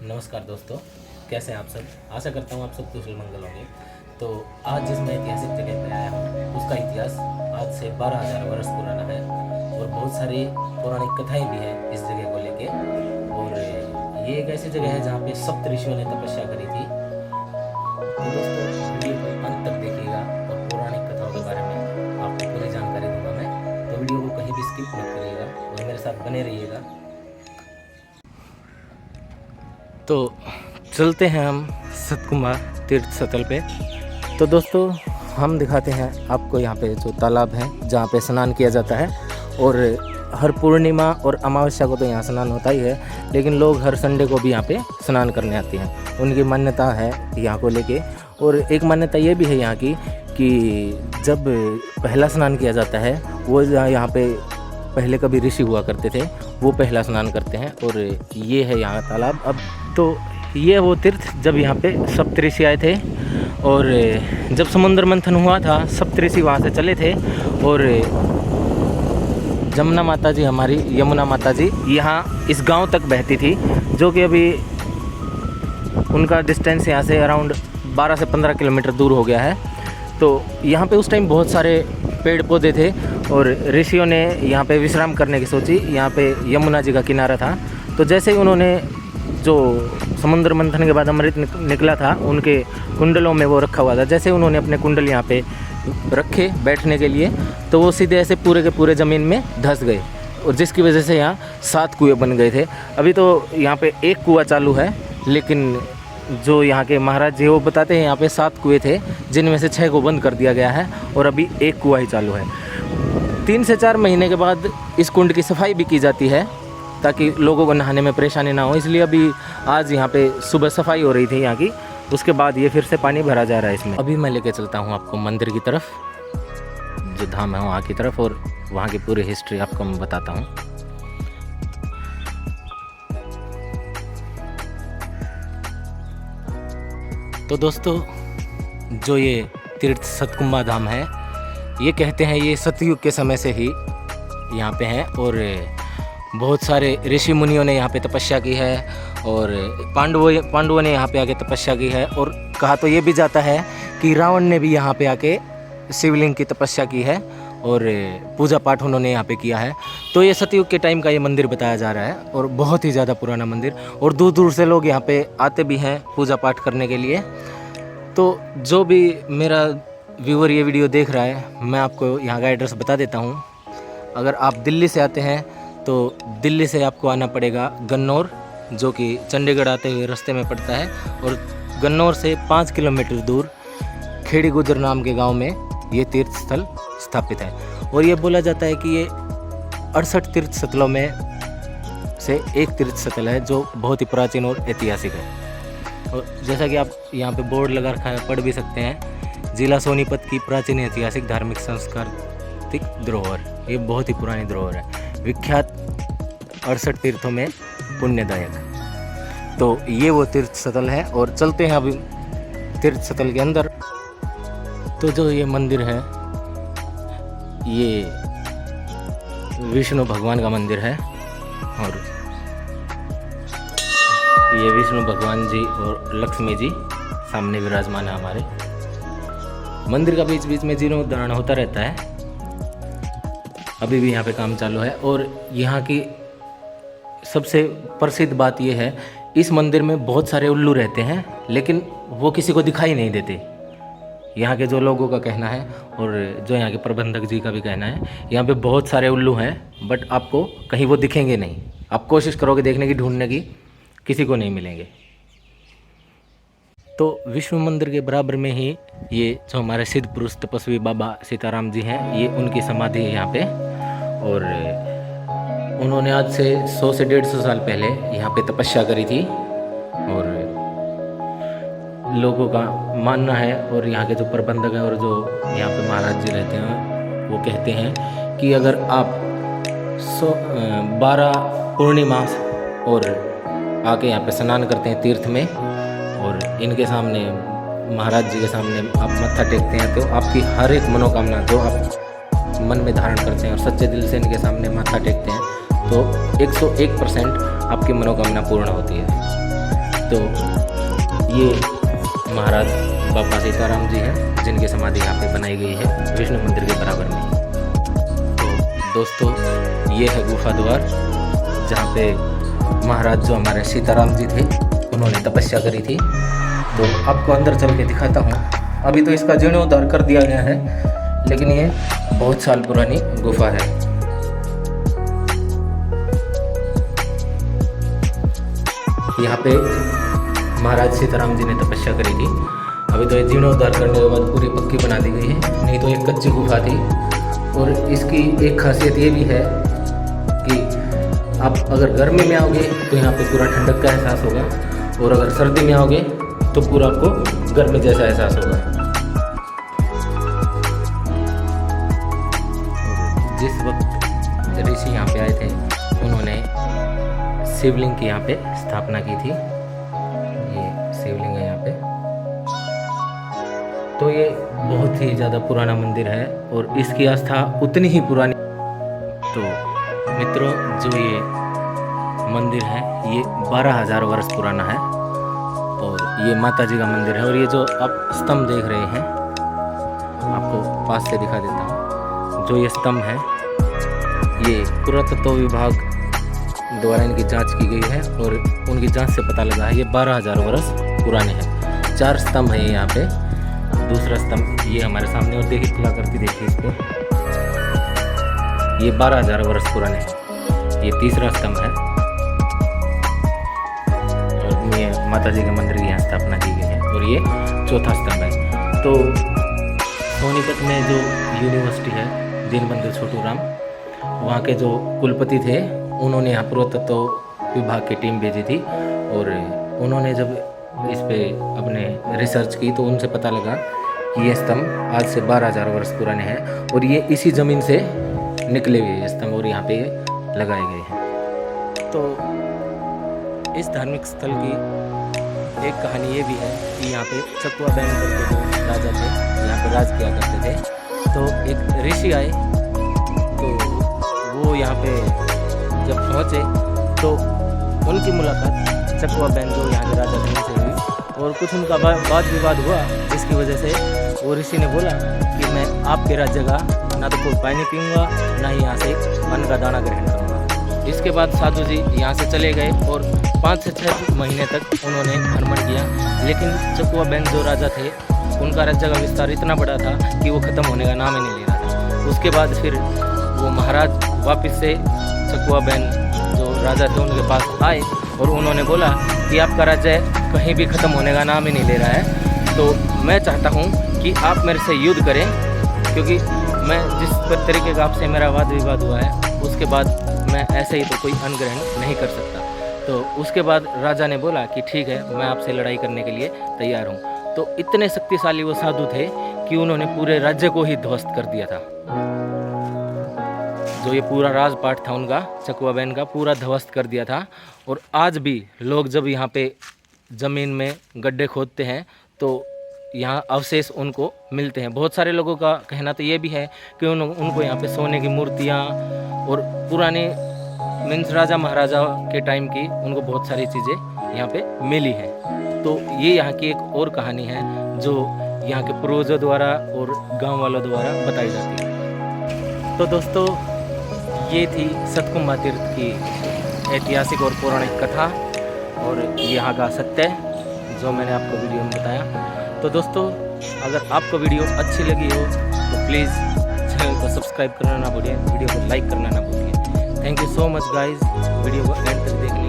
नमस्कार दोस्तों, कैसे हैं आप सब। आशा करता हूँ आप सब कुशल मंगल होंगे। तो आज जिस मैं ऐतिहासिक जगह पर आया हूँ उसका इतिहास आज से 12,000 वर्ष पुराना है और बहुत सारी पौराणिक कथाएं भी हैं इस जगह को लेके। और ये एक ऐसी जगह है जहाँ पे सप्त ऋषियों ने तपस्या करी थी। तो दोस्तों वीडियो को अंत तक देखिएगा और पौराणिक कथाओं के बारे में आपको पूरी जानकारी दूंगा मैं। तो वीडियो को कहीं भी स्किप मत करिएगा और मेरे साथ बने रहिएगा। तो चलते हैं हम सतकुमार तीर्थ स्थल पे। तो दोस्तों हम दिखाते हैं आपको यहाँ पे जो तालाब है जहाँ पे स्नान किया जाता है। और हर पूर्णिमा और अमावस्या को तो यहाँ स्नान होता ही है, लेकिन लोग हर संडे को भी यहाँ पे स्नान करने आते हैं। उनकी मान्यता है यहाँ को लेके। और एक मान्यता ये भी है यहाँ की कि जब पहला स्नान किया जाता है वो यहाँ पे पहले कभी ऋषि हुआ करते थे, वो पहला स्नान करते हैं। और ये है यहाँ तालाब। अब तो ये वो तीर्थ जब यहाँ पे सप्तऋषि आए थे और जब समुद्र मंथन हुआ था सप्तऋषि वहाँ से चले थे। और जमुना माता जी, हमारी यमुना माता जी यहाँ इस गांव तक बहती थी, जो कि अभी उनका डिस्टेंस यहाँ से अराउंड 12 से 15 किलोमीटर दूर हो गया है। तो यहाँ पे उस टाइम बहुत सारे पेड़ पौधे थे और ऋषियों ने यहाँ पे विश्राम करने की सोची। यहाँ पे यमुना जी का किनारा था। तो जैसे ही उन्होंने जो समुद्र मंथन के बाद अमृत निकला था उनके कुंडलों में वो रखा हुआ था, जैसे उन्होंने अपने कुंडल यहाँ पे रखे बैठने के लिए तो वो सीधे ऐसे पूरे के पूरे ज़मीन में धंस गए और जिसकी वजह से यहाँ 7 कुएँ बन गए थे। अभी तो यहाँ पे एक कुआँ चालू है, लेकिन जो यहाँ के महाराज जी वो बताते हैं यहाँ पे 7 कुएँ थे, जिनमें से 6 को बंद कर दिया गया है और अभी एक कुआँ ही चालू है। 3 से 4 महीने के बाद इस कुंड की सफाई भी की जाती है ताकि लोगों को नहाने में परेशानी ना हो, इसलिए अभी आज यहाँ पे सुबह सफाई हो रही थी यहाँ की। उसके बाद ये फिर से पानी भरा जा रहा है इसमें। अभी मैं लेके चलता हूँ आपको मंदिर की तरफ, जो धाम है वहाँ की तरफ, और वहाँ की पूरी हिस्ट्री आपको मैं बताता हूँ। तो दोस्तों जो ये तीर्थ सतकुंभा धाम है, ये कहते हैं ये सतयुग के समय से ही यहाँ पे हैं और बहुत सारे ऋषि मुनियों ने यहाँ पे तपस्या की है और पांडवों ने यहाँ पे आके तपस्या की है। और कहा तो ये भी जाता है कि रावण ने भी यहाँ पे आके शिवलिंग की तपस्या की है और पूजा पाठ उन्होंने यहाँ पे किया है। तो ये सतयुग के टाइम का ये मंदिर बताया जा रहा है और बहुत ही ज़्यादा पुराना मंदिर, और दूर दूर से लोग यहाँ पे आते भी हैं पूजा पाठ करने के लिए। तो जो भी मेरा व्यूअर ये वीडियो देख रहा है, मैं आपको यहाँ का एड्रेस बता देता हूँ। अगर आप दिल्ली से आते हैं तो दिल्ली से आपको आना पड़ेगा गन्नौर, जो कि चंडीगढ़ आते हुए रास्ते में पड़ता है। और गन्नौर से 5 किलोमीटर दूर खेड़ी गुजर नाम के गांव में ये तीर्थ स्थल स्थापित है। और ये बोला जाता है कि ये 68 तीर्थ स्थलों में से एक तीर्थ स्थल है जो बहुत ही प्राचीन और ऐतिहासिक है। और जैसा कि आप यहाँ पे बोर्ड लगा रखा है, पढ़ भी सकते हैं, जिला सोनीपत की प्राचीन ऐतिहासिक धार्मिक सांस्कृतिक धरोहर। ये बहुत ही पुरानी धरोहर है, विख्यात 68 तीर्थों में पुण्यदायक। तो ये वो तीर्थ स्थल है और चलते हैं अभी तीर्थ स्थल के अंदर। तो जो ये मंदिर है ये विष्णु भगवान का मंदिर है और ये विष्णु भगवान जी और लक्ष्मी जी सामने विराजमान है हमारे। मंदिर का बीच बीच में जीर्णोद्धारण होता रहता है, अभी भी यहाँ पे काम चालू है। और यहाँ की सबसे प्रसिद्ध बात यह है, इस मंदिर में बहुत सारे उल्लू रहते हैं, लेकिन वो किसी को दिखाई नहीं देते। यहाँ के जो लोगों का कहना है और जो यहाँ के प्रबंधक जी का भी कहना है, यहाँ पे बहुत सारे उल्लू हैं, बट आपको कहीं वो दिखेंगे नहीं। आप कोशिश करोगे देखने की, ढूंढने की, किसी को नहीं मिलेंगे। तो विष्णु मंदिर के बराबर में ही ये जो हमारे सिद्ध पुरुष तपस्वी बाबा सीताराम जी हैं, ये उनकी समाधि है यहाँ पे। और उन्होंने आज से 100 से 150 साल पहले यहाँ पे तपस्या करी थी। और लोगों का मानना है और यहाँ के जो प्रबंधक हैं और जो यहाँ पे महाराज जी रहते हैं वो कहते हैं कि अगर आप 12 पूर्णिमा और आके यहाँ पे स्नान करते हैं तीर्थ में और इनके सामने महाराज जी के सामने आप मत्था टेकते हैं, तो आपकी हर एक मनोकामना जो आप मन में धारण करते हैं और सच्चे दिल से इनके सामने माथा टेकते हैं, तो 101% आपकी मनोकामना पूर्ण होती है। तो ये महाराज बाबा सीताराम जी हैं जिनकी समाधि यहाँ पे बनाई गई है विष्णु मंदिर के बराबर में। तो दोस्तों ये है गुफा द्वार जहाँ पे महाराज जो हमारे सीताराम जी थे उन्होंने तपस्या करी थी। तो आपको अंदर चल के दिखाता हूँ। अभी तो इसका जीर्णोद्धार कर दिया गया है, लेकिन ये बहुत साल पुरानी गुफा है। यहाँ पे महाराज सीताराम जी ने तपस्या करी थी। अभी तो ये जीर्णोद्धार करने के बाद पूरी पक्की बना दी गई है, नहीं तो एक कच्ची गुफा थी। और इसकी एक खासियत ये भी है कि आप अगर गर्मी में आओगे तो यहाँ पे पूरा ठंडक का एहसास होगा, और अगर सर्दी में आओगे तो पूरा आपको गर्मी जैसा एहसास होगा। जिस वक्त ऋषि यहाँ पे आए थे उन्होंने शिवलिंग की यहाँ पे स्थापना की थी। ये शिवलिंग है यहाँ पे। तो ये बहुत ही ज़्यादा पुराना मंदिर है और इसकी आस्था उतनी ही पुरानी। तो मित्रों, जो ये मंदिर है ये 12,000 वर्ष पुराना है और ये माता जी का मंदिर है। और ये जो आप स्तंभ देख रहे हैं, आपको पास से दिखा देता हूँ। जो ये स्तंभ है ये पुरातत्व विभाग द्वारा इनकी जांच की गई है और उनकी जांच से पता लगा है ये 12,000 वर्ष पुराने हैं। 4 स्तंभ है यहाँ पे। दूसरा स्तंभ ये हमारे सामने, और देखिए कलाकृति देखिए इस पर, ये 12,000 वर्ष पुराने हैं। ये तीसरा स्तंभ है और ये माता जी के मंदिर की यहाँ स्थापना की गई है। और ये चौथा स्तंभ है। तो सोनीपत में जो यूनिवर्सिटी है दीनबंधु छोटूराम, वहाँ के जो कुलपति थे उन्होंने यहाँ पुरातत्व विभाग की टीम भेजी थी। और उन्होंने जब इस पे अपने रिसर्च की तो उनसे पता लगा कि ये स्तंभ आज से 12,000 वर्ष पुराने हैं और ये इसी ज़मीन से निकले हुए ये स्तंभ और यहाँ पे लगाए गए हैं। तो इस धार्मिक स्थल की एक कहानी ये भी है कि यहाँ पे चकुआ बैन करके जो राजा थे यहाँ पे राज किया करते थे। तो एक ऋषि आए, तो वो यहाँ पे जब पहुँचे तो उनकी मुलाकात चकुआ बैन जो यहाँ के राजा थे उनसे हुई और कुछ उनका वाद विवाद हुआ, जिसकी वजह से वो ऋषि ने बोला कि मैं आपके राज्य का ना तो कोई पानी पीऊँगा ना ही यहाँ से अन्न का दाना ग्रहण करूँगा। इसके बाद साधु जी यहाँ से चले गए और 5 से 6 महीने तक उन्होंने भ्रमण किया, लेकिन चकुआ बैन जो राजा थे उनका राज्य का विस्तार इतना बड़ा था कि वो ख़त्म होने का नाम ही नहीं ले रहा था। उसके बाद फिर वो महाराज वापस से चकुआ बैन जो राजा थे उनके पास आए और उन्होंने बोला कि आपका राज्य कहीं भी ख़त्म होने का नाम ही नहीं ले रहा है, तो मैं चाहता हूँ कि आप मेरे से युद्ध करें, क्योंकि मैं जिस तरीके का आपसे मेरा वाद विवाद हुआ है उसके बाद मैं ऐसे ही तो कोई अन्न ग्रहण नहीं कर सकता। तो उसके बाद राजा ने बोला कि ठीक है, मैं आपसे लड़ाई करने के लिए तैयार हूँ। तो इतने शक्तिशाली वो साधु थे कि उन्होंने पूरे राज्य को ही ध्वस्त कर दिया था। जो ये पूरा राजपाट था उनका, चकुआ बैन का, पूरा ध्वस्त कर दिया था। और आज भी लोग जब यहाँ पे ज़मीन में गड्ढे खोदते हैं तो यहाँ अवशेष उनको मिलते हैं। बहुत सारे लोगों का कहना तो ये भी है कि उनको यहाँ पे सोने की मूर्तियाँ और पुराने मीन्स राजा महाराजा के टाइम की उनको बहुत सारी चीज़ें यहाँ पे मिली हैं। तो ये यहाँ की एक और कहानी है जो यहाँ के पूर्वजों द्वारा और गांव वालों द्वारा बताई जाती है। तो दोस्तों, ये थी सतकुंभा तीर्थ की ऐतिहासिक और पौराणिक कथा और यहाँ का सत्य जो मैंने आपको वीडियो में बताया। तो दोस्तों, अगर आपको वीडियो अच्छी लगी हो तो प्लीज़ चैनल को सब्सक्राइब करना ना भूलिए, वीडियो को लाइक करना ना भूलिए। Thank you so much guys, video को एंड तक देखने